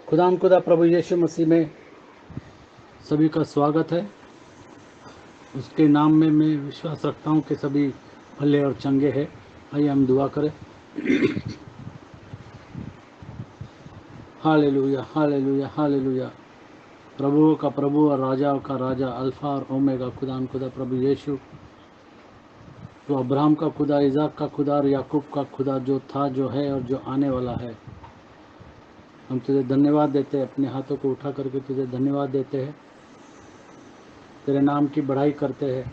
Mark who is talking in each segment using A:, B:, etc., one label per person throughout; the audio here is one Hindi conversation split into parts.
A: खुदा प्रभु यीशु मसीह में सभी का स्वागत है। उसके नाम में मैं विश्वास रखता हूँ कि सभी भले और चंगे हैं। आइए हम दुआ करें। Hallelujah, hallelujah, hallelujah. प्रभुओं का प्रभु और राजाओं का राजा, अल्फा और ओमेगा खुदा प्रभु यीशु, तो अब्राहम का खुदा, इज़ाक का खुदा और याकूब का खुदा, जो था, जो है और जो आने वाला है। हम तुझे धन्यवाद देते हैं, अपने हाथों को उठा करके तुझे धन्यवाद देते हैं, तेरे नाम की बढ़ाई करते हैं,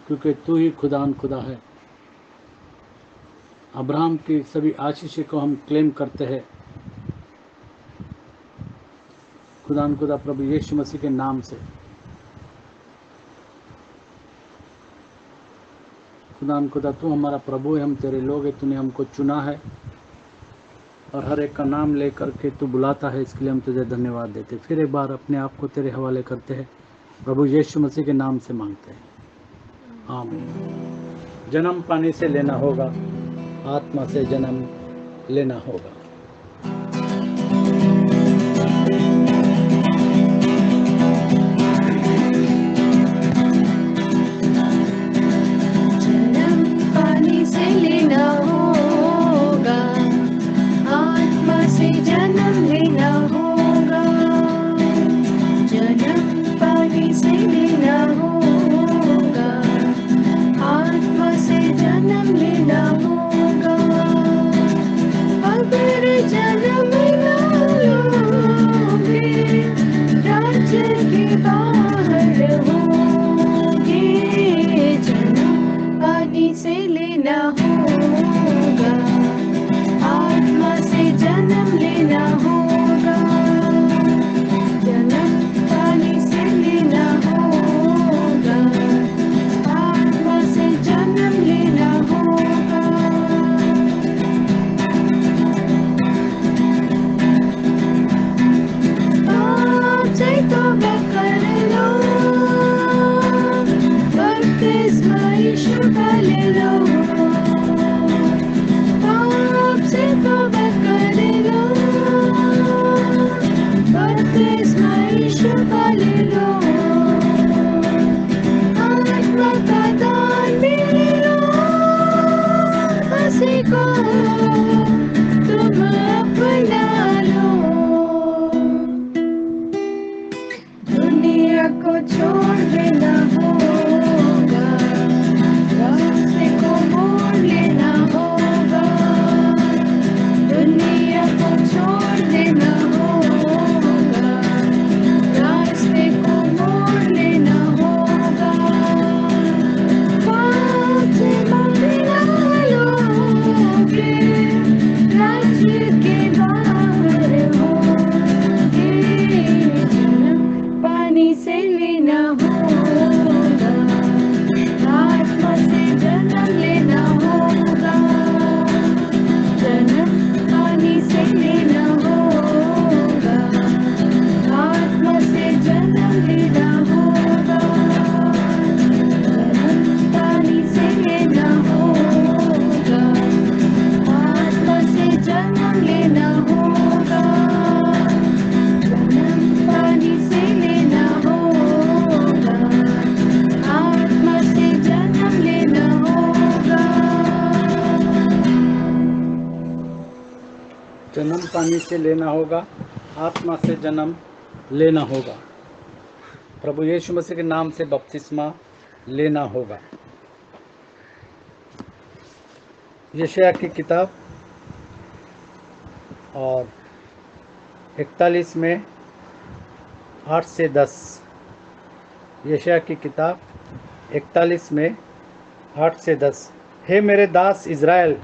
A: क्योंकि तू ही खुदा है। अब्राहम की सभी आशीष को हम क्लेम करते हैं खुदा प्रभु यीशु मसीह के नाम से। खुदा तू हमारा प्रभु है, हम तेरे लोग हैं, तूने हमको चुना है और हर एक का नाम लेकर के तू बुलाता है, इसके लिए हम तुझे धन्यवाद देते। फिर एक बार अपने आप को तेरे हवाले करते हैं, प्रभु यीशु मसीह के नाम से मांगते हैं, आमीन। जन्म पानी से लेना होगा, आत्मा से जन्म लेना होगा। जन्म पानी से लेना होगा, आत्मा से जन्म लेना होगा। प्रभु यीशु मसीह के नाम से बपतिस्मा लेना होगा। यशायाह की किताब और 41 में 8 से 10। यशायाह की किताब 41 में 8 से 10। हे मेरे दास इज़राइल,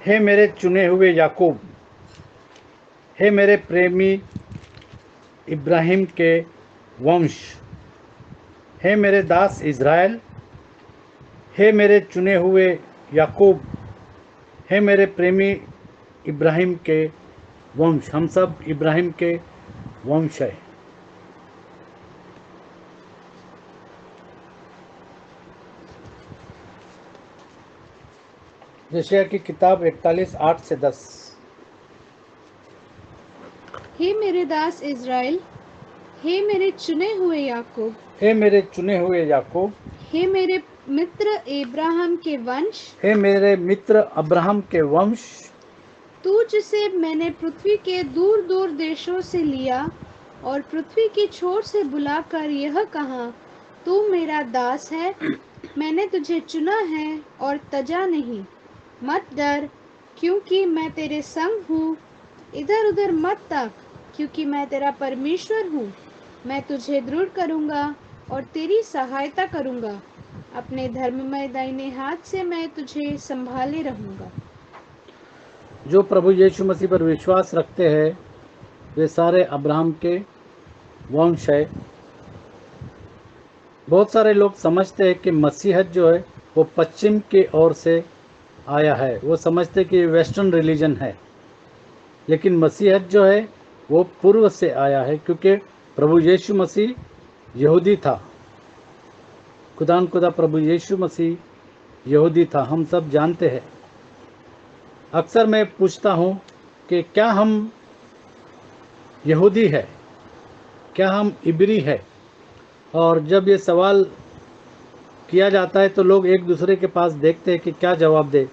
A: हे मेरे चुने हुए याकूब, हे मेरे प्रेमी इब्राहिम के वंश, हे मेरे दास इज़राइल, हे मेरे चुने हुए याकूब, हे मेरे प्रेमी इब्राहिम के वंश। हम सब इब्राहिम के वंश है। यशायाह की किताब 41 8 से 10।
B: हे मेरे दास इज़राइल, हे मेरे चुने हुए याकूब,
A: हे मेरे चुने हुए याकूब,
B: हे मेरे मित्र अब्राहम के वंश,
A: हे मेरे मित्र अब्राहम के वंश,
B: तू जिसे मैंने पृथ्वी के दूर दूर देशों से लिया और पृथ्वी की छोर से बुलाकर यह कहा, तू मेरा दास है, मैंने तुझे चुना है और तजा नहीं। मत डर, क्योंकि मैं तेरे संग हूँ, इधर उधर मत ताक, क्योंकि मैं तेरा परमेश्वर हूँ। मैं तुझे दृढ़ करूँगा और तेरी सहायता करूँगा, अपने धर्ममय दाहिने हाथ से मैं तुझे संभाले रहूँगा।
A: जो प्रभु यीशु मसीह पर विश्वास रखते हैं वे सारे अब्राहम के वंश है। बहुत सारे लोग समझते हैं कि मसीहत जो है वो पश्चिम की ओर से आया है, वो समझते हैं कि वेस्टर्न रिलीजन है, लेकिन मसीहत जो है वो पूर्व से आया है, क्योंकि प्रभु यीशु मसीह यहूदी था। खुदा प्रभु यीशु मसीह यहूदी था, हम सब जानते हैं। अक्सर मैं पूछता हूँ कि क्या हम यहूदी है, क्या हम इब्री है? और जब ये सवाल किया जाता है तो लोग एक दूसरे के पास देखते हैं कि क्या जवाब दे।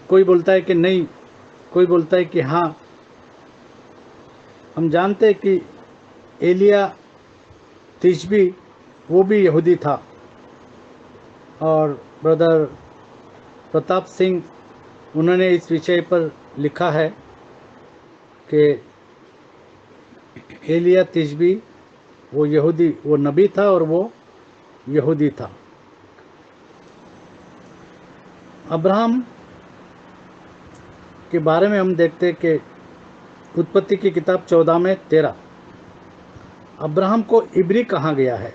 A: कोई बोलता है कि नहीं, कोई बोलता है कि हाँ। हम जानते हैं कि एलिया तिशबी वो भी यहूदी था, और ब्रदर प्रताप सिंह उन्होंने इस विषय पर लिखा है कि एलिया तिशबी वो यहूदी, वो नबी था और वो यहूदी था। अब्राहम के बारे में हम देखते हैं कि उत्पत्ति की किताब 14 में 13 अब्राहम को इब्री कहा गया है।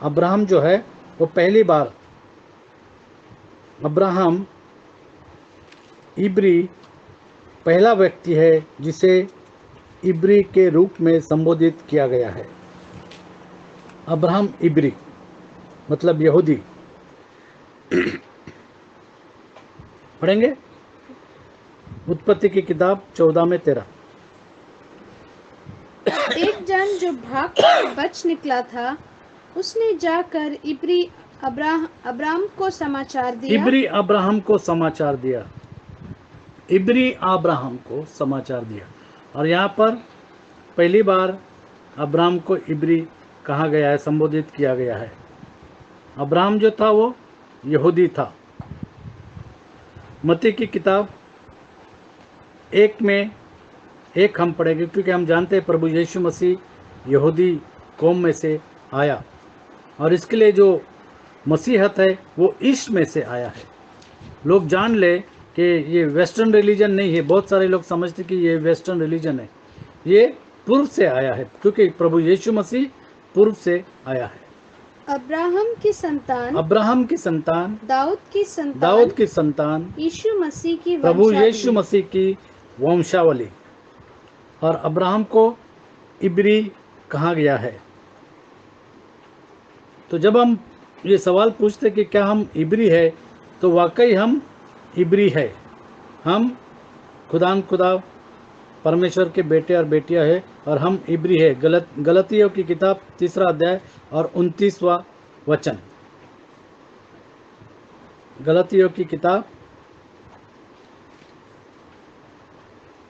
A: अब्राहम जो है वो पहली बार अब्राहम इब्री पहला व्यक्ति है जिसे इब्री के रूप में संबोधित किया गया है। अब्राहम इब्री मतलब यहूदी। पढ़ेंगे उत्पत्ति की किताब 14 में 13।
B: एक जन जो भाग कर बच निकला था, उसने जाकर इब्री अब्राम को समाचार दिया।
A: इब्री अब्राहम को समाचार दिया। इब्री अब्राहम को समाचार दिया। और यहाँ पर पहली बार अब्राहम को इब्री कहा गया है, संबोधित किया गया है। अब्राहम जो था वो यहूदी था। मत्ती की किताब 1 में 1 हम पढ़ेंगे, क्योंकि हम जानते हैं प्रभु यीशु मसीह यहूदी कौम में से आया, और इसके लिए जो मसीहत है वो ईस्ट में से आया है। लोग जान ले कि ये वेस्टर्न रिलीजन नहीं है। बहुत सारे लोग समझते कि ये वेस्टर्न रिलीजन है, ये पूर्व से आया है, क्योंकि प्रभु यीशु मसीह पूर्व से आया है।
B: अब्राहम की संतान,
A: अब्राहम की संतान, दाऊद की संतान,
B: यीशु मसीह की
A: प्रभु
B: वंशावली।
A: यीशु मसीह की वंशावली। और अब्राहम को इब्री कहा गया है। तो जब हम ये सवाल पूछते कि क्या हम इब्री है, तो वाकई हम इब्री है। हम खुदा परमेश्वर के बेटे और बेटियां है, और हम इब्री है। गलतियों की किताब 3 अध्याय और 29वां वचन। गलतियों की किताब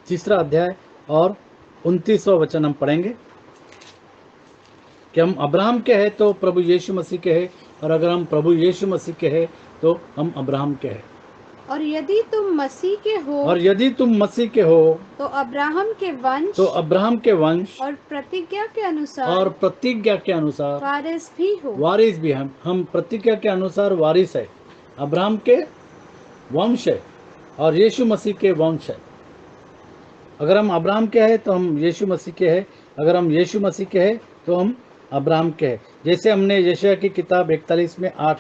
A: 3 अध्याय और 29वां वचन हम पढ़ेंगे कि हम अब्राहम के हैं तो प्रभु यीशु मसीह के हैं, और अगर हम प्रभु यीशु मसीह के हैं तो हम अब्राहम के हैं।
B: और यदि तुम मसीह के हो,
A: और यदि तुम मसीह के हो
B: तो अब्राहम के वंश,
A: तो अब्राहम के वंश,
B: और प्रतिज्ञा के अनुसार,
A: और प्रतिज्ञा के अनुसार
B: वारिस भी हो।
A: वारिस भी। हम प्रतिज्ञा के अनुसार वारिस है। अब्राहम के वंश है और यीशु मसीह के वंश है। अगर हम अब्राहम के हैं तो हम यीशु मसीह के हैं, अगर हम यीशु मसीह के हैं तो हम अब्राहम के हैं। जैसे हमने यशायाह की किताब 41 में 8,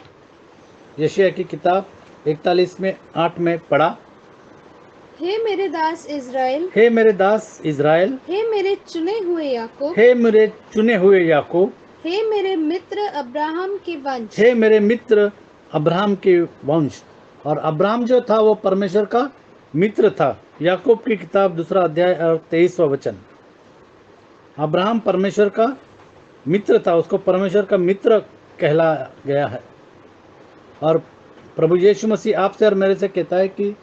A: यशायाह की किताब 41 में 8 में पढ़ा,
B: हे मेरे दास इज़राइल,
A: हे मेरे दास इज़राइल,
B: हे मेरे चुने हुए याकूब,
A: हे मेरे चुने हुए याकूब,
B: हे मेरे मित्र अब्राहम के वंश।
A: हे मेरे मित्र अब्राहम के वंश। और अब्राहम जो था वो परमेश्वर का मित्र था। याकूब की किताब 2 अध्याय और 23वां वचन। अब्राहम परमेश्वर का मित्र था, उसको परमेश्वर का मित्र कहला गया है। और प्रभु यीशु मसीह आपसे और मेरे से कहता है कि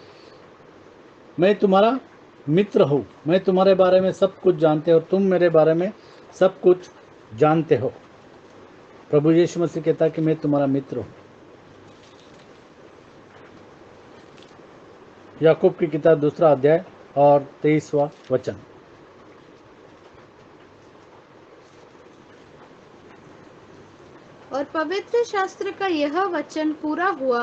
A: मैं तुम्हारा मित्र हूँ, मैं तुम्हारे बारे में सब कुछ जानते हो, तुम मेरे बारे में सब कुछ जानते हो। प्रभु यीशु मसीह कहता है कि मैं तुम्हारा मित्र हूँ। याकूब की किताब 2 अध्याय और 23वां वचन।
B: और पवित्र शास्त्र का यह वचन पूरा हुआ,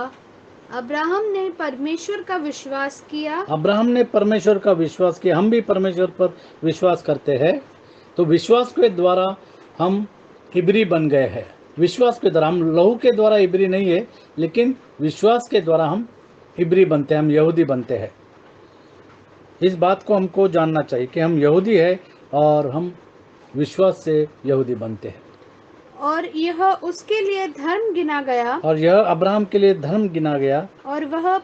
B: अब्राहम ने परमेश्वर का विश्वास किया।
A: अब्राहम ने परमेश्वर का विश्वास किया। हम भी परमेश्वर पर विश्वास करते हैं, तो विश्वास के द्वारा हम इब्री बन गए हैं। विश्वास के द्वारा, हम लहू के द्वारा इब्री नहीं है, लेकिन विश्वास के द्वारा हम इब्री बनते हैं, हम यहूदी बनते हैं। इस बात को हमको जानना चाहिए कि हम यहूदी है और हम विश्वास से यहूदी बनते हैं।
B: और यह उसके लिए धर्म गिना गया,
A: और यह अब्राहम के लिए धर्म गिना गया,
B: और वह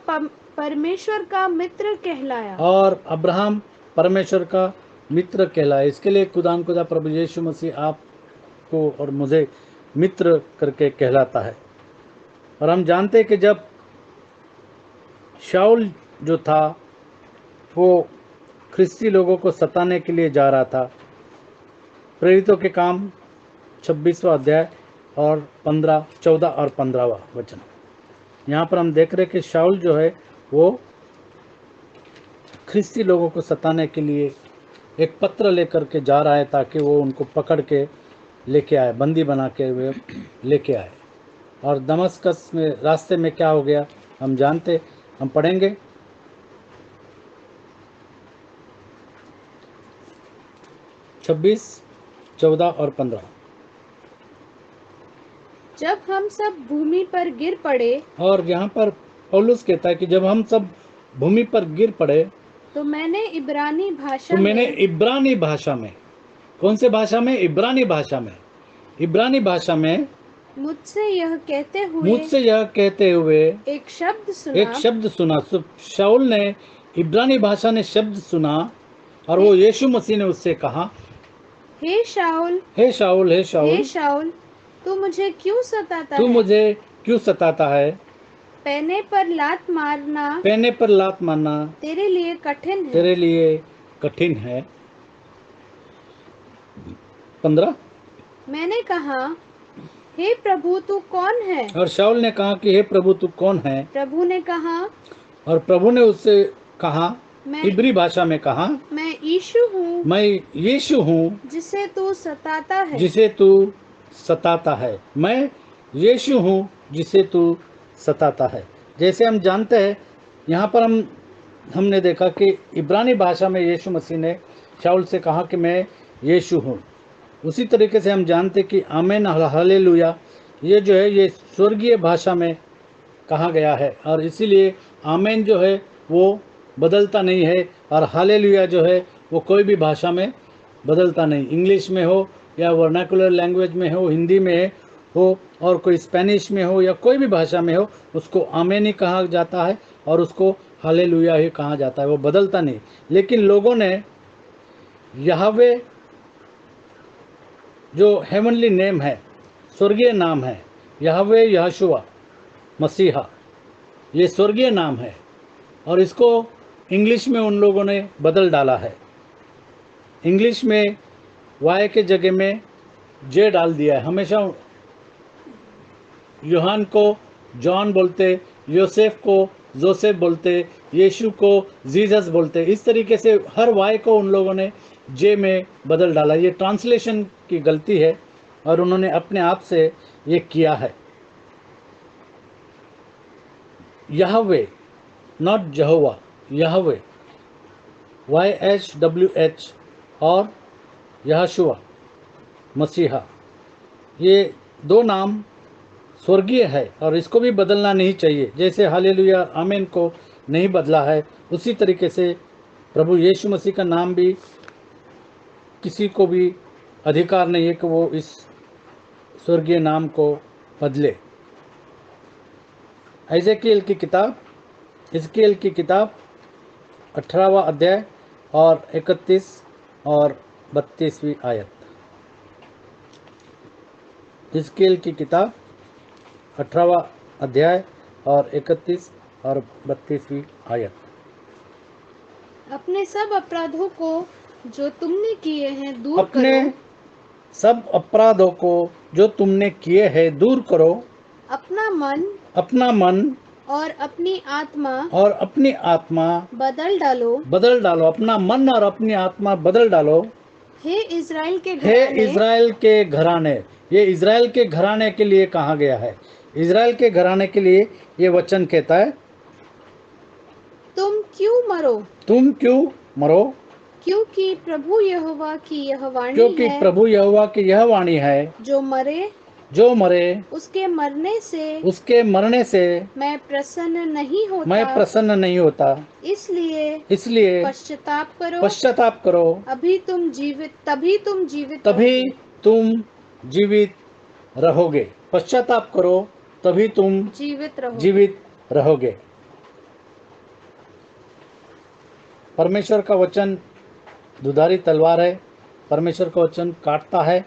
B: परमेश्वर का मित्र कहलाया।
A: और अब्राहम परमेश्वर का मित्र कहलाया। इसके लिए खुदा प्रभु यीशु मसीह आपको और मुझे मित्र करके कहलाता है। और हम जानते हैं कि जब शाऊल जो था वो ख्रिस्ती लोगों को सताने के लिए जा रहा था, प्रेरितों के काम 26वां अध्याय और 14 और 15वां वचन। यहाँ पर हम देख रहे हैं कि शाऊल जो है वो ख्रिस्ती लोगों को सताने के लिए एक पत्र लेकर के जा रहा है, ताकि वो उनको पकड़ के लेके आए, बंदी बना के वे लेके आए। और दमस्कस में रास्ते में क्या हो गया हम जानते, हम पढ़ेंगे। छब्बीस, 14 और 15।
B: जब हम सब भूमि पर गिर पड़े,
A: और यहाँ पर पौलुस कहता है कि जब हम सब भूमि पर गिर पड़े,
B: तो मैंने इब्रानी भाषा
A: तो मैंने
B: में,
A: इब्रानी भाषा में, कौन से भाषा में? इब्रानी भाषा में, इब्रानी भाषा में
B: मुझसे यह कहते हुए एक शब्द सुना।
A: शाऊल ने इब्रानी भाषा ने शब्द सुना, और वो यीशु मसीह ने उससे कहा,
B: हे शाऊल,
A: हे शाऊल, हे शाऊल,
B: हे शाऊल, तू मुझे क्यों सताता
A: तू
B: है?
A: मुझे क्यों सताता है?
B: पैने पर लात मारना,
A: पैने पर लात मारना
B: तेरे लिए कठिन है।
A: तेरे लिए कठिन है। 15।
B: मैंने कहा, हे प्रभु तू कौन है?
A: और शाऊल ने कहा कि हे प्रभु तू कौन है?
B: प्रभु ने कहा,
A: और प्रभु ने उससे कहा, इब्री भाषा में कहा,
B: मैं यीशु हूँ,
A: मैं यीशु हूँ
B: जिसे तू सताता है।
A: जिसे तू सताता है। मैं यीशु हूँ जिसे तू सताता है। जैसे हम जानते हैं, यहाँ पर हमने देखा कि इब्रानी भाषा में यीशु मसीह ने शाऊल से कहा कि मैं यीशु हूँ। उसी तरीके से हम जानते कि आमेन, हालेलुया, ये जो है ये स्वर्गीय भाषा में कहा गया है, और इसीलिए आमेन जो है वो बदलता नहीं है, और हालेलुया जो है वो कोई भी भाषा में बदलता नहीं। इंग्लिश में हो या वर्नाकुलर लैंग्वेज में हो, हिंदी में हो, और कोई स्पेनिश में हो या कोई भी भाषा में हो, उसको आमेन ही कहा जाता है और उसको हालेलुया ही कहा जाता है, वो बदलता नहीं। लेकिन लोगों ने यहोवे जो हेवनली नेम है, स्वर्गीय नाम है, यहोवे यहोशुआ मसीहा, ये स्वर्गीय नाम है, और इसको इंग्लिश में उन लोगों ने बदल डाला है। इंग्लिश में वाई के जगह में जे डाल दिया है। हमेशा यूहान को जॉन बोलते, योसेफ को जोसेफ बोलते, यीशु को जीसस बोलते। इस तरीके से हर वाई को उन लोगों ने जे में बदल डाला। ये ट्रांसलेशन की गलती है और उन्होंने अपने आप से ये किया है। यहोवे, नॉट जहोवा, यहोवे, YHWH, और यहोशुआ मसीहा, ये दो नाम स्वर्गीय है और इसको भी बदलना नहीं चाहिए। जैसे हालेलुया आमीन को नहीं बदला है, उसी तरीके से प्रभु यीशु मसीह का नाम भी किसी को भी अधिकार नहीं है कि वो इस स्वर्गीय नाम को बदले। इज़ेकिएल की किताब 18वां अध्याय और 31 और 32वीं आयत। हिजकीएल की किताब 18वां अध्याय और 31 और 32वीं आयत।
B: अपने सब अपराधों को जो तुमने किए हैं दूर
A: अपने
B: करो,
A: सब अपराधों को जो तुमने किए हैं दूर करो,
B: अपना मन
A: अपना मन
B: और अपनी आत्मा
A: और अपनी आत्मा
B: बदल डालो।
A: बदल डालो। अपना मन और अपनी आत्मा बदल डालो।
B: हे इज़राइल के
A: हे
B: घराने,
A: इज़राइल के घराने। ये इज़राइल के घराने के लिए कहा गया है। इज़राइल के घराने के लिए ये वचन कहता है,
B: तुम क्यों मरो?
A: तुम क्यों मरो?
B: क्योंकि प्रभु यहोवा की यह वाणी
A: क्योंकि
B: है,
A: प्रभु यहोवा की यह वाणी है,
B: जो मरे
A: जो मरे
B: उसके मरने से
A: उसके मरने से
B: मैं प्रसन्न नहीं होता।
A: मैं प्रसन्न नहीं होता। इसलिए
B: पश्चाताप करो,
A: पश्चाताप करो,
B: तभी तुम जीवित
A: तभी
B: रहोगे।
A: तुम जीवित रहोगे। पश्चाताप करो, तभी तुम
B: जीवित रहोगे।
A: जीवित रहोगे। परमेश्वर का वचन दुधारी तलवार है। परमेश्वर का वचन काटता है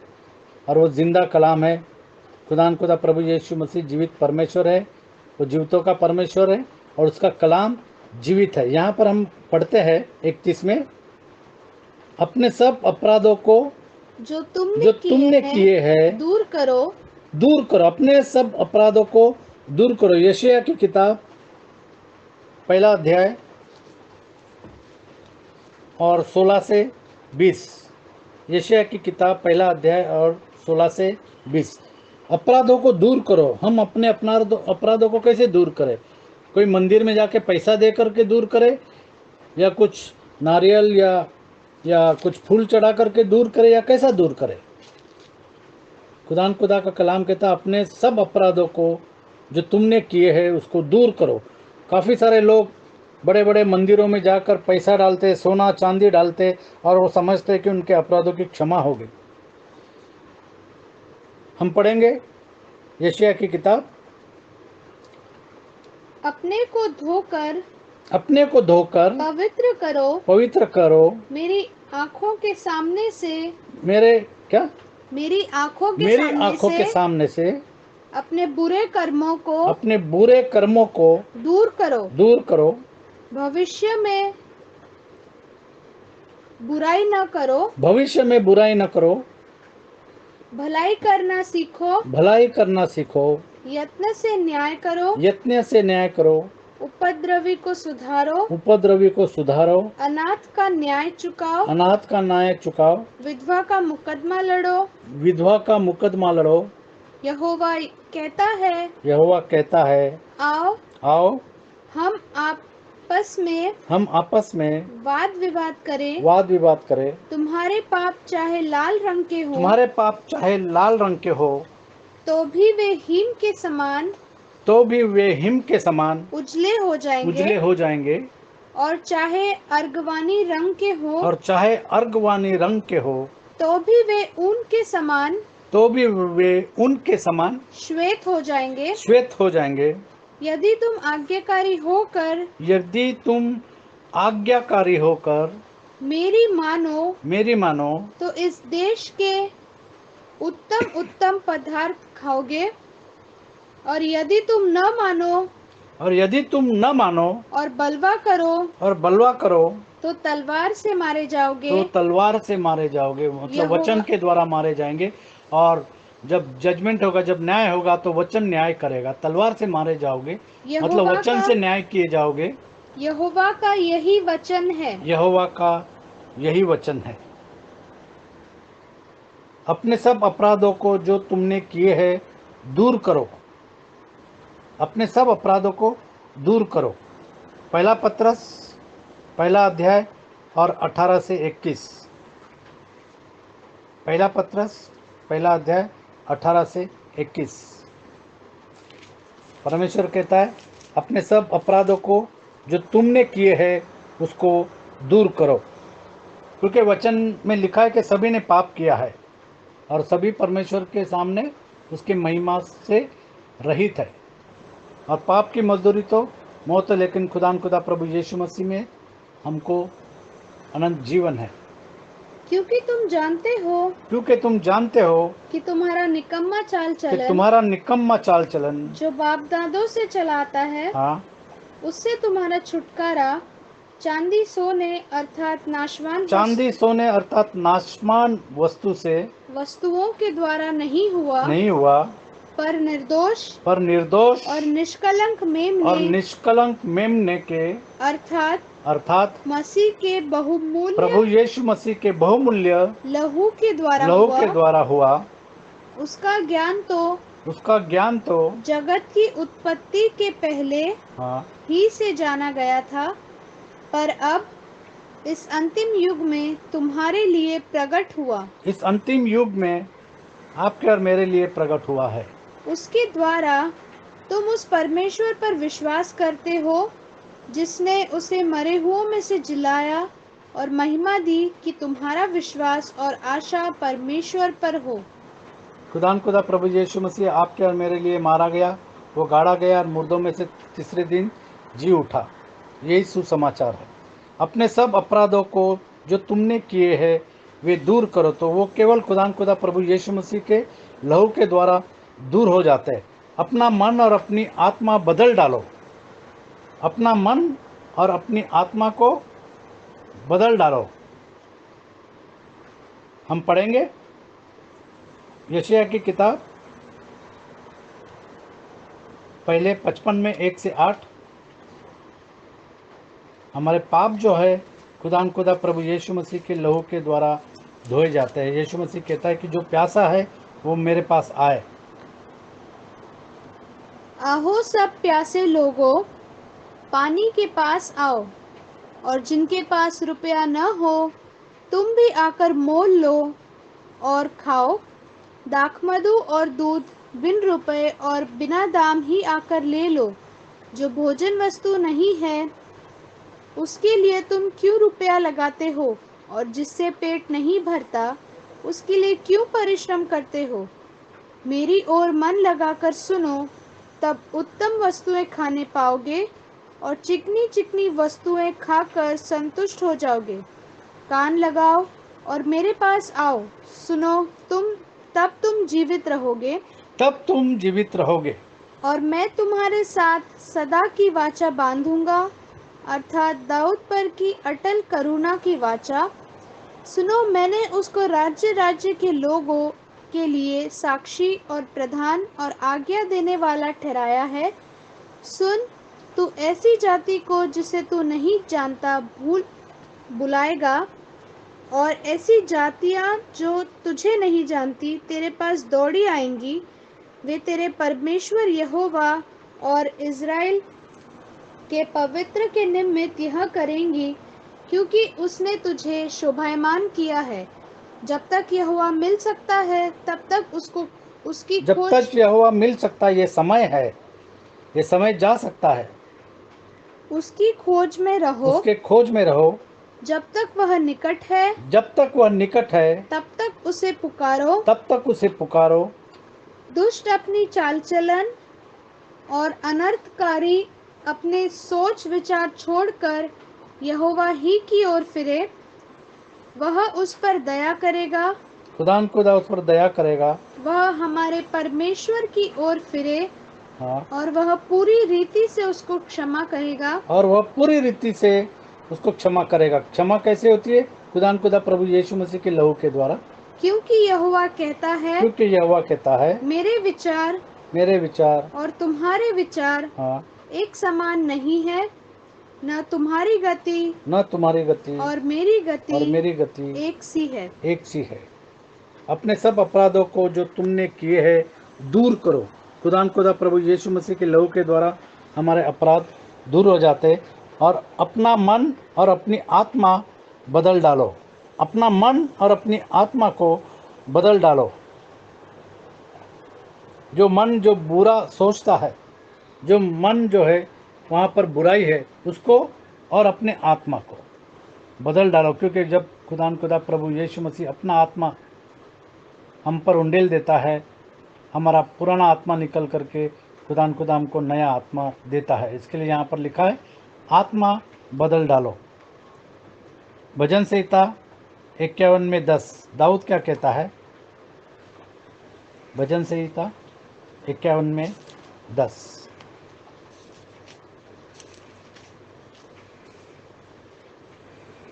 A: और वो जिंदा कलाम है। खुदा प्रभु यीशु मसीह जीवित परमेश्वर है। वो जीवितों का परमेश्वर है और उसका कलाम जीवित है। यहाँ पर हम पढ़ते हैं 31 में, अपने सब अपराधों को
B: जो
A: जो तुमने किए हैं
B: दूर करो।
A: दूर करो। अपने सब अपराधों को दूर करो। यशायाह की किताब 1 अध्याय और 16 से 20। यशायाह की किताब 1 अध्याय और 16 से 20। अपराधों को दूर करो। हम अपने अपराधों को कैसे दूर करें? कोई मंदिर में जाके पैसा दे करके दूर करे, या कुछ नारियल या कुछ फूल चढ़ा करके दूर करे, या कैसा दूर करे? खुदा का कलाम कहता, अपने सब अपराधों को जो तुमने किए हैं उसको दूर करो। काफ़ी सारे लोग बड़े बड़े मंदिरों में जाकर पैसा डालते, सोना चांदी डालते, और वो समझते कि उनके अपराधों की क्षमा होगी। हम पढ़ेंगे यशायाह की किताब,
B: अपने को धोकर पवित्र करो, मेरी आंखों के सामने से अपने बुरे कर्मों को दूर करो। भविष्य में बुराई न करो। भलाई करना सीखो। यत्न से न्याय करो। उपद्रवी को सुधारो। अनाथ का न्याय चुकाओ। विधवा का मुकदमा लड़ो। यहोवा कहता है, आओ हम आपस में वाद विवाद करें। तुम्हारे पाप चाहे लाल रंग के हो, तो भी वे हिम के समान उजले हो जाएंगे। और चाहे अर्गवानी रंग के हो, तो भी वे उनके समान श्वेत हो जाएंगे। यदि तुम आज्ञाकारी होकर मेरी मानो, तो इस देश के उत्तम पदार्थ खाओगे। और यदि तुम न मानो और बलवा करो, तो तलवार से मारे जाओगे। मतलब वचन के द्वारा मारे जाएंगे। और जब जजमेंट होगा, जब न्याय होगा, तो वचन न्याय करेगा। तलवार से मारे जाओगे, मतलब वचन से न्याय किए जाओगे। यहोवा का यही वचन है। अपने सब अपराधों को जो तुमने किए हैं दूर करो। अपने सब अपराधों को दूर करो। 1 पत्रस 1 अध्याय और 18 से 21। 1 पत्रस 1 अध्याय 18 से 21। परमेश्वर कहता है, अपने सब अपराधों को जो तुमने किए हैं उसको दूर करो। क्योंकि वचन में लिखा है कि सभी ने पाप किया है और सभी परमेश्वर के सामने उसकी महिमा से रहित है। और पाप की मजदूरी तो मौत है, लेकिन खुदा प्रभु यीशु मसीह में हमको अनंत जीवन है। क्योंकि तुम जानते हो कि तुम्हारा निकम्मा चाल
A: कि
B: चलन
A: तुम्हारा निकम्मा चाल चलन,
B: जो बाप दादों से चलाता है,
A: हाँ,
B: उससे तुम्हारा छुटकारा चांदी सोने अर्थात नाशवान
A: चांदी सोने अर्थात नाशमान वस्तु से
B: वस्तुओं के द्वारा नहीं हुआ,
A: नहीं हुआ,
B: पर निर्दोष
A: पर निर्दोष
B: और निष्कलंक
A: और
B: मेमने
A: निष्कलंक मेमने के अर्थात
B: मसीह के बहुमूल्य
A: प्रभु यीशु मसीह के बहुमूल्य
B: लहू के द्वारा
A: लहू
B: हुआ।
A: के द्वारा हुआ।
B: उसका ज्ञान तो जगत की उत्पत्ति के पहले
A: हाँ,
B: ही से जाना गया था, पर अब इस अंतिम युग में तुम्हारे लिए प्रकट हुआ।
A: इस अंतिम युग में आपके और मेरे लिए प्रकट हुआ है।
B: उसके द्वारा तुम उस परमेश्वर पर विश्वास करते हो जिसने उसे मरे हुओं में से जिलाया और महिमा दी कि तुम्हारा विश्वास और आशा परमेश्वर पर हो।
A: खुदा प्रभु यीशु मसीह आपके और मेरे लिए मारा गया, वो गाड़ा गया और मुर्दों में से तीसरे दिन जी उठा। यही सुसमाचार है। अपने सब अपराधों को जो तुमने किए हैं वे दूर करो, तो वो केवल खुदा प्रभु यीशु मसीह के लहू के द्वारा दूर हो जाते हैं। अपना मन और अपनी आत्मा बदल डालो। अपना मन और अपनी आत्मा को बदल डालो। हम पढ़ेंगे यशायाह की किताब पहले 55 में 1 से 8। हमारे पाप जो है खुदा प्रभु यीशु मसीह के लहू के द्वारा धोए जाते हैं। यीशु मसीह कहता है कि जो प्यासा है वो मेरे पास आए।
B: आहो सब प्यासे लोगों, पानी के पास आओ, और जिनके पास रुपया न हो, तुम भी आकर मोल लो और खाओ। दाखमधु और दूध बिन रुपए और बिना दाम ही आकर ले लो। जो भोजन वस्तु नहीं है उसके लिए तुम क्यों रुपया लगाते हो, और जिससे पेट नहीं भरता उसके लिए क्यों परिश्रम करते हो। मेरी ओर मन लगाकर सुनो, तब उत्तम वस्तुएं खाने पाओगे और चिकनी चिकनी वस्तुएं खाकर संतुष्ट हो जाओगे। कान लगाओ और मेरे पास आओ, सुनो, तब तुम जीवित रहोगे।
A: तब तुम जीवित रहोगे।
B: और मैं तुम्हारे साथ सदा की वाचा बांधूंगा, अर्थात दाऊद पर की अटल करुणा की वाचा। सुनो, मैंने उसको राज्य राज्य के लोगों के लिए साक्षी और प्रधान और आज्ञा देने वाला ठहराया है। सुन, तू ऐसी जाति को जिसे तू नहीं जानता बुलाएगा, और ऐसी जातियां जो तुझे नहीं जानती तेरे पास दौड़ी आएंगी। वे तेरे परमेश्वर यहोवा और इज़राइल के पवित्र के निमित्त यह करेंगी, क्योंकि उसने तुझे शोभायमान किया है। जब तक यहोवा मिल सकता है तब तक उसकी
A: जब तक यहोवा मिल सकता है, ये समय है, ये समय जा सकता है।
B: उसकी खोज में रहो,
A: उसके खोज में रहो।
B: जब तक वह निकट है,
A: जब तक वह निकट है,
B: तब तक उसे पुकारो।
A: तब तक उसे पुकारो।
B: दुष्ट अपनी चाल चलन और अनर्थकारी अपने सोच विचार छोड़कर यहोवा ही की ओर फिरे। वह उस पर दया करेगा,
A: खुदा उस पर दया करेगा।
B: वह हमारे परमेश्वर की ओर फिरे,
A: हाँ,
B: और वह पूरी रीति से उसको क्षमा करेगा।
A: और वह पूरी रीति से उसको क्षमा करेगा। क्षमा कैसे होती है? खुदा प्रभु यीशु मसीह के लहू के द्वारा।
B: क्योंकि यहोवा कहता है, मेरे विचार और तुम्हारे विचार
A: हाँ,
B: एक समान नहीं है, न तुम्हारी गति और मेरी गति एक सी है।
A: अपने सब अपराधों को जो तुमने किए हैं दूर करो। खुदा प्रभु यीशु मसीह के लहू के द्वारा हमारे अपराध दूर हो जाते हैं। और अपना मन और अपनी आत्मा बदल डालो। अपना मन और अपनी आत्मा को बदल डालो। जो मन जो बुरा सोचता है, जो मन जो है वहाँ पर बुराई है, उसको और अपने आत्मा को बदल डालो। क्योंकि जब खुदा प्रभु यीशु मसीह अपना आत्मा हम पर उंडेल देता है, हमारा पुराना आत्मा निकल करके खुदा हमको नया आत्मा देता है। इसके लिए यहाँ पर लिखा है, आत्मा बदल डालो। भजन संहिता 51 में 10 दाऊद क्या कहता है? भजन संहिता 51 में 10।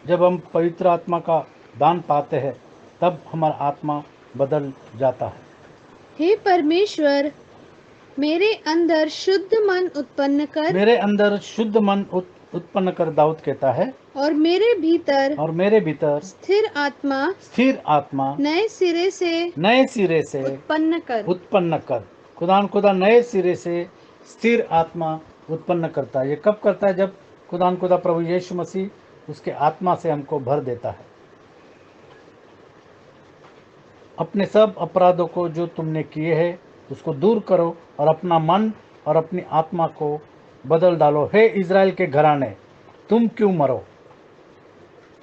A: जब हम पवित्र आत्मा का दान पाते हैं तब हमारा आत्मा बदल जाता है।
B: हे परमेश्वर, मेरे अंदर शुद्ध मन उत्पन्न कर,
A: मेरे अंदर शुद्ध मन उत्पन्न कर, दाऊद कहता है,
B: और मेरे भीतर स्थिर आत्मा नए सिरे से
A: उत्पन्न कर। खुदा नए सिरे से स्थिर आत्मा उत्पन्न करता है। ये कब करता है? जब खुदा प्रभु यीशु मसीह उसके आत्मा से हमको भर देता है। अपने सब अपराधों को जो तुमने किए हैं उसको दूर करो और अपना मन और अपनी आत्मा को बदल डालो। हे इज़राइल के घराने, तुम क्यों मरो?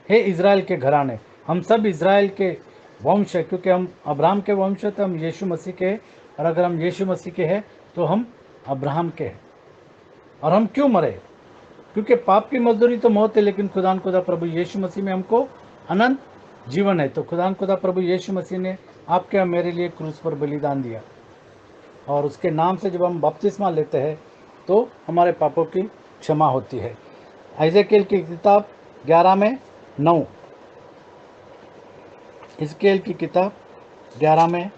A: हे इज़राइल के घराने, हम सब इज़राइल के वंश है, क्योंकि हम अब्राहम के वंश है, तो हम यीशु मसीह के, और अगर हम यीशु मसीह के हैं तो हम अब्राहम के हैं। और हम क्यों मरे? क्योंकि पाप की मजदूरी तो मौत है, लेकिन खुदा प्रभु यीशु मसीह में हमको अनंत जीवन है। तो खुदा प्रभु यीशु मसीह ने आपके और मेरे लिए क्रूस पर बलिदान दिया, और उसके नाम से जब हम बपतिस्मा लेते हैं तो हमारे पापों की क्षमा होती है। एजेकिएल की किताब 11 में 9, हिजकिय्येल की किताब 11 में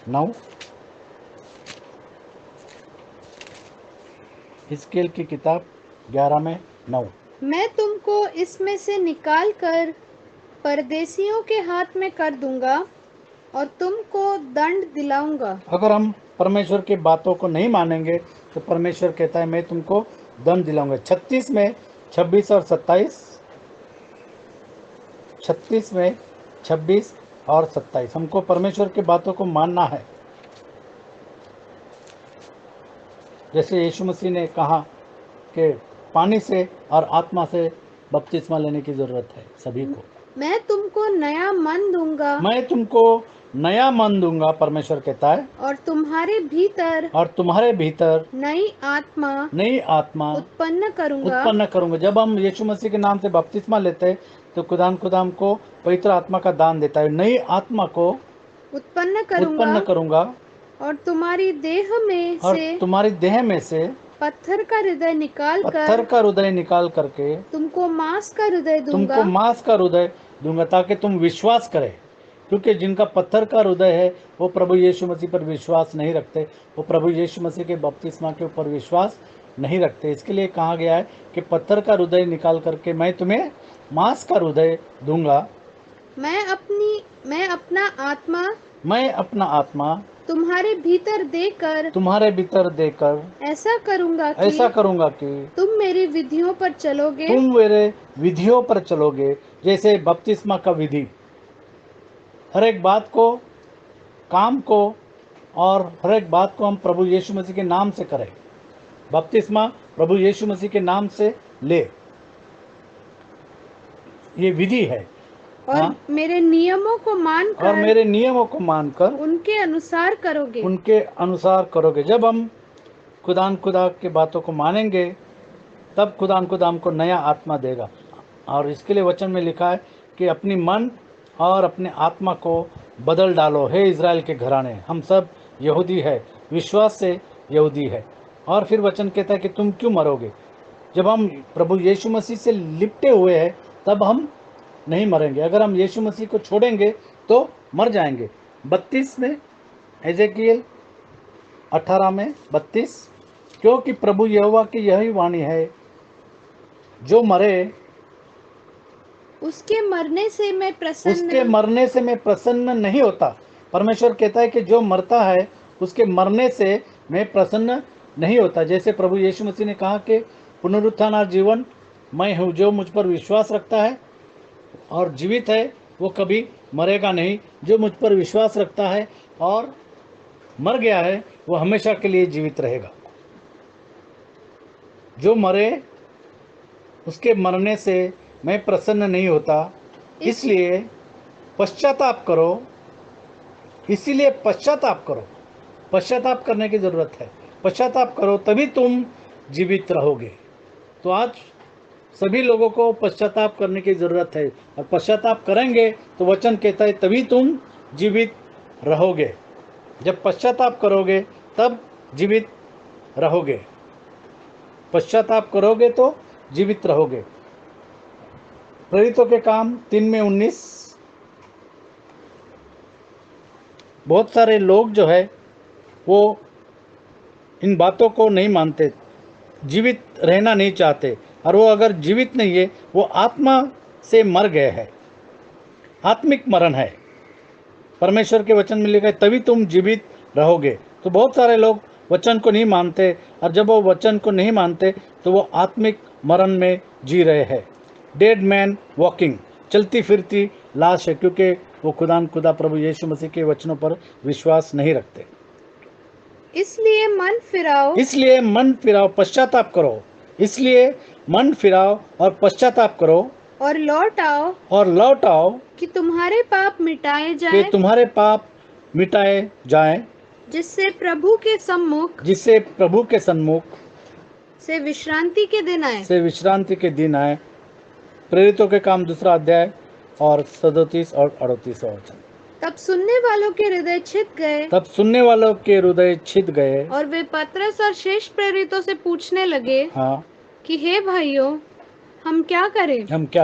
A: 9, हिजकिय्येल की किताब 11 में 9।
B: मैं तुमको इसमें से निकाल कर परदेशियों के हाथ में कर दूंगा और तुमको दंड दिलाऊंगा।
A: अगर हम परमेश्वर की बातों को नहीं मानेंगे तो परमेश्वर कहता है मैं तुमको दंड दिलाऊंगा। 36 में 26 और 27, 36 में 26 और 27 हमको परमेश्वर की बातों को मानना है। जैसे यीशु मसीह ने कहा कि पानी से और आत्मा से बपतिस्मा लेने की जरूरत है सभी को।
B: मैं तुमको नया मन दूंगा,
A: मैं तुमको नया मन दूंगा, परमेश्वर कहता है,
B: और तुम्हारे भीतर नई आत्मा उत्पन्न
A: करूंगा। जब हम यीशु मसीह के नाम से बपतिस्मा लेते हैं तो खुदा हमको पवित्र आत्मा का दान देता है। नई आत्मा को
B: उत्पन्न
A: करूंगा
B: और तुम्हारी देह में से पत्थर का हृदय निकाल करके तुमको मांस का हृदय दूंगा, ताकि तुम विश्वास करें। क्योंकि जिनका पत्थर का हृदय है वो प्रभु यीशु मसीह पर विश्वास नहीं रखते, वो प्रभु यीशु मसीह के बपतिस्मा के ऊपर विश्वास नहीं रखते। इसके लिए कहा गया है कि पत्थर का हृदय निकाल करके मैं तुम्हें मांस का हृदय दूंगा। मैं अपना आत्मा तुम्हारे भीतर देकर ऐसा करूंगा कि तुम मेरी विधियों पर चलोगे।
A: जैसे बपतिस्मा का विधि, हर एक बात को, काम को और हर एक बात को हम प्रभु यीशु मसीह के नाम से करें। बपतिस्मा प्रभु यीशु मसीह के नाम से ले, ये विधि है।
B: और मेरे नियमों को मानकर उनके अनुसार करोगे।
A: जब हम खुदा की बातों को मानेंगे तब खुदा हमको नया आत्मा देगा। और इसके लिए वचन में लिखा है कि अपनी मन और अपने आत्मा को बदल डालो। हे इज़राइल के घराने, हम सब यहूदी है, विश्वास से यहूदी है। और फिर वचन कहता है कि तुम क्यों मरोगे? जब हम प्रभु यीशु मसीह से लिपटे हुए हैं तब हम नहीं मरेंगे। अगर हम यीशु मसीह को छोड़ेंगे तो मर जाएंगे। 32 में, एजेकिएल 18 में 32, क्योंकि प्रभु यहोवा की यही वाणी है, जो मरे
B: उसके मरने से मैं
A: प्रसन्न नहीं होता। परमेश्वर कहता है कि जो मरता है उसके मरने से मैं प्रसन्न नहीं होता। जैसे प्रभु यीशु मसीह ने कहा कि पुनरुत्थान और जीवन मैं हूँ, जो मुझ पर विश्वास रखता है और जीवित है वो कभी मरेगा नहीं। जो मुझ पर विश्वास रखता है और मर गया है वो हमेशा के लिए जीवित रहेगा। जो मरे उसके मरने से मैं प्रसन्न नहीं होता, इसलिए पश्चाताप करो। पश्चाताप करने की जरूरत है। पश्चाताप करो तभी तुम जीवित रहोगे। तो आज सभी लोगों को पश्चाताप करने की जरूरत है, और पश्चाताप करेंगे तो वचन कहता है तभी तुम जीवित रहोगे। जब पश्चाताप करोगे तब जीवित रहोगे। पश्चाताप करोगे तो जीवित रहोगे। प्रेरितों के काम 3:19। बहुत सारे लोग जो है वो इन बातों को नहीं मानते, जीवित रहना नहीं चाहते, और वो अगर जीवित नहीं है वो आत्मा से मर गए हैं, आत्मिक मरण है। परमेश्वर के वचन में लिखा है तभी तुम जीवित रहोगे। तो बहुत सारे लोग वचन को नहीं मानते, और जब वो वचन को नहीं मानते तो वो आत्मिक मरण में जी रहे हैं। डेड मैन वॉकिंग, चलती फिरती लाश है, क्योंकि वो खुदा प्रभु यीशु मसीह के वचनों पर विश्वास नहीं रखते।
B: इसलिए मन फिराओ,
A: पश्चाताप करो। इसलिए मन फिराओ और पश्चाताप करो
B: और लौट आओ कि तुम्हारे पाप
A: मिटाए जाएं,
B: जिससे प्रभु के सम्मुख से विश्रांति के दिन आए।
A: प्रेरितों के काम 2 अध्याय और 37 और 38 वचन।
B: तब सुनने वालों के हृदय छिद गए और वे पतरस और शेष प्रेरितों से पूछने लगे
A: हाँ
B: कि हे भाइयों, हम क्या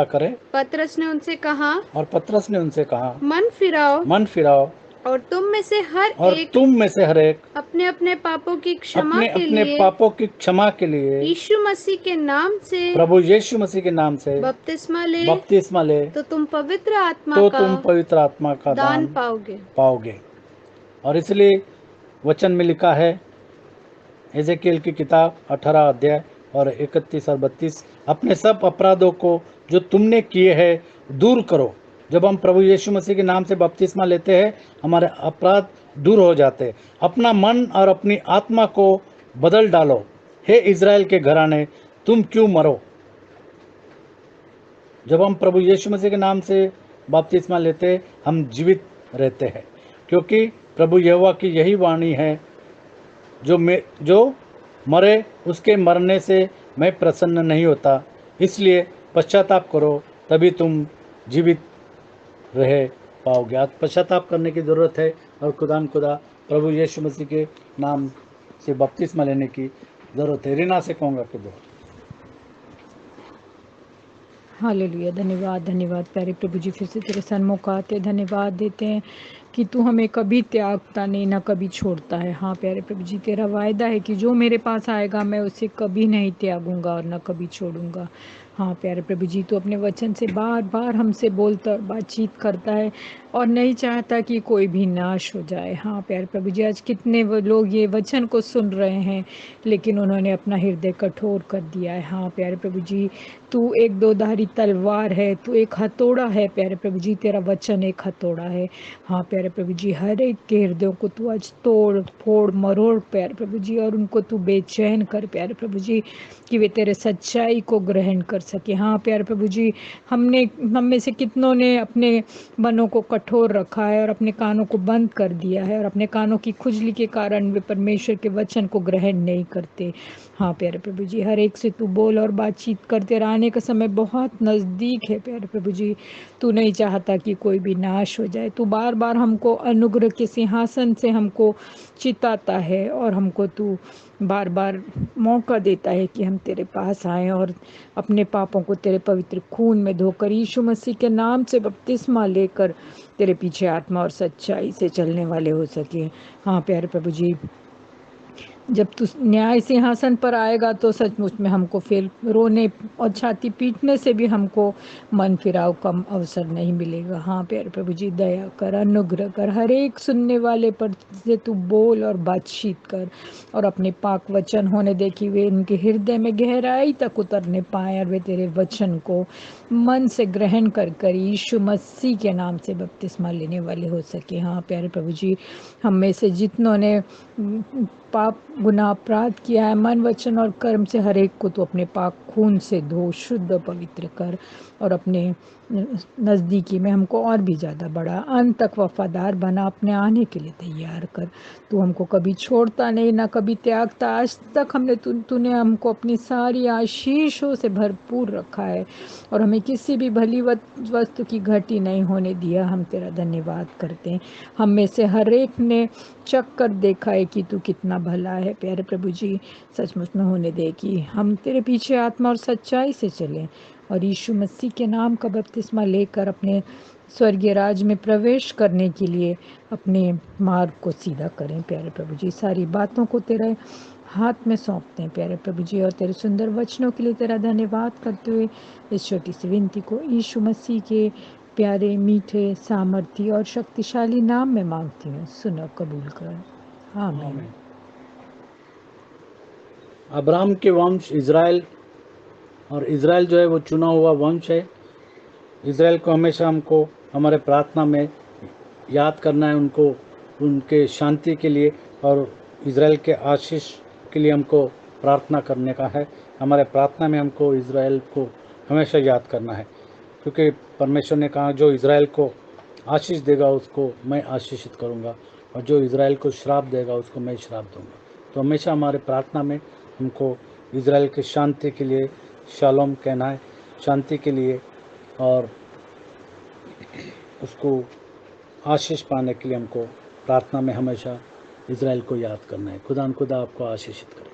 B: करें? पतरस ने उनसे कहा, मन फिराओ और तुम में से हर एक अपने अपने पापों की क्षमा के लिए यीशु मसीह के नाम से,
A: प्रभु यीशु मसीह के नाम से बपतिस्मा ले
B: तो तुम पवित्र आत्मा का दान
A: पाओगे। और इसलिए वचन में लिखा है, एजेकियल की किताब 18 अध्याय और 31 और 32, अपने सब अपराधों को जो तुमने किए हैं दूर करो। जब हम प्रभु यीशु मसीह के नाम से बपतिस्मा लेते हैं, हमारे अपराध दूर हो जाते हैं। अपना मन और अपनी आत्मा को बदल डालो। हे इज़राइल के घराने, तुम क्यों मरो? जब हम प्रभु यीशु मसीह के नाम से बपतिस्मा लेते, हम जीवित रहते हैं, क्योंकि प्रभु यहोवा की यही वाणी है, जो मरे उसके मरने से मैं प्रसन्न नहीं होता। इसलिए पश्चाताप करो, तभी तुम जीवित रह पाओगे। आज पश्चाताप करने की ज़रूरत है, और खुदा प्रभु यीशु मसीह के नाम से बपतिस्मा लेने की ज़रूरत है। रीना से कहूँगा कि दो।
C: हालेलुया। धन्यवाद प्यारे प्रभु जी, फिर से तेरे सन्मुख आते धन्यवाद देते हैं कि तू हमें कभी त्यागता नहीं, ना कभी छोड़ता है। हाँ प्यारे प्रभु जी, तेरा वायदा है कि जो मेरे पास आएगा मैं उसे कभी नहीं त्यागूंगा और ना कभी छोड़ूंगा। हाँ प्यारे प्रभु जी, तू अपने वचन से बार बार हमसे बोलता और बातचीत करता है और नहीं चाहता कि कोई भी नाश हो जाए। हाँ प्यारे प्रभु जी, आज कितने वो लोग ये वचन को सुन रहे हैं, लेकिन उन्होंने अपना हृदय कठोर कर दिया है। हाँ प्यारे प्रभु जी, तू एक दोधारी तलवार है, तू एक हथौड़ा है प्यारे प्रभु जी, तेरा वचन एक हथौड़ा है। हाँ प्यारे प्रभु जी, हर एक के हृदयों को तू आज तोड़ फोड़ मरोड़ प्यारे प्रभु जी, और उनको तू बेचैन कर प्यारे प्रभु जी, कि वे तेरे सच्चाई को ग्रहण कर सके। हाँ प्यारे प्रभु जी, हम में से कितनों ने अपने मनों को कठोर रखा है और अपने कानों को बंद कर दिया है, और अपने कानों की खुजली के कारण वे परमेश्वर के वचन को ग्रहण नहीं करते। हाँ प्यारे प्रभु जी, हर एक से तू बोल और बातचीत करते रहने का समय बहुत नज़दीक है प्यारे प्रभु जी। तू नहीं चाहता कि कोई भी नाश हो जाए। तू बार बार हमको अनुग्रह के सिंहासन से हमको चिताता है, और हमको तू बार बार मौका देता है कि हम तेरे पास आएँ और अपने पापों को तेरे पवित्र खून में धोकर यीशु मसीह के नाम से बपतिस्मा लेकर तेरे पीछे आत्मा और सच्चाई से चलने वाले हो सके। हाँ प्यारे प्रभु जी, जब तू न्याय सिंहासन पर आएगा तो सचमुच में हमको फिर रोने और छाती पीटने से भी हमको मन फिराव का अवसर नहीं मिलेगा। हाँ प्यारे प्रभु जी, दया कर, अनुग्रह कर, हर एक सुनने वाले पर से तू बोल और बातचीत कर, और अपने पाक वचन होने दे कि वे उनके हृदय में गहराई तक उतरने पाए और वे तेरे वचन को मन से ग्रहण कर यीशु मसीह के नाम से बपतिस्मा लेने वाले हो सके। हाँ प्यारे प्रभु जी, हम में से जितनों ने पाप गुनाह अपराध किया है मन वचन और कर्म से, हर एक को तो अपने पाक खून से धो, शुद्ध पवित्र कर और अपने नज़दीकी में हमको और भी ज़्यादा बड़ा अंत तक वफादार बना, अपने आने के लिए तैयार कर। तू हमको कभी छोड़ता नहीं, ना कभी त्यागता। आज तक तूने हमको अपनी सारी आशीषों से भरपूर रखा है और हमें किसी भी भली वस्तु की घटी नहीं होने दिया। हम तेरा धन्यवाद करते हैं। हम में से हर एक ने चख कर देखा है कि तू कितना भला है। प्यारे प्रभु जी, सचमुच में होने दे कि हम तेरे पीछे आत्मा और सच्चाई से चलें और यीशु मसीह के नाम का बपतिस्मा लेकर अपने स्वर्गीय राज में प्रवेश करने के लिए अपने मार्ग को सीधा करें। प्यारे प्रभु जी, सारी बातों को तेरे हाथ में सौंपते हैं प्यारे प्रभु जी, और तेरे सुंदर वचनों के लिए तेरा धन्यवाद करते हुए इस छोटी सी विनती को यीशु मसीह के प्यारे मीठे सामर्थी और शक्तिशाली नाम में मांगती हूँ। सुनो, कबूल कर। आमीन।
A: अब्राहम के वंश इज़राइल, और इज़राइल जो है वो चुना हुआ वंश है। इज़राइल को हमेशा हमको हमारे प्रार्थना में याद करना है, उनको उनके शांति के लिए और इज़राइल के आशीष के लिए हमको प्रार्थना करने का है। हमारे प्रार्थना में हमको इज़राइल को हमेशा याद करना है, क्योंकि परमेश्वर ने कहा जो इज़राइल को आशीष देगा उसको मैं आशीषित करूँगा और जो इज़राइल को श्राप देगा उसको मैं श्राप दूँगा। तो हमेशा हमारे प्रार्थना में हमको इज़राइल की शांति के लिए शालोम कहना है, शांति के लिए, और उसको आशीष पाने के लिए हमको प्रार्थना में हमेशा इज़राइल को याद करना है। खुदा आपको आशीषित करे।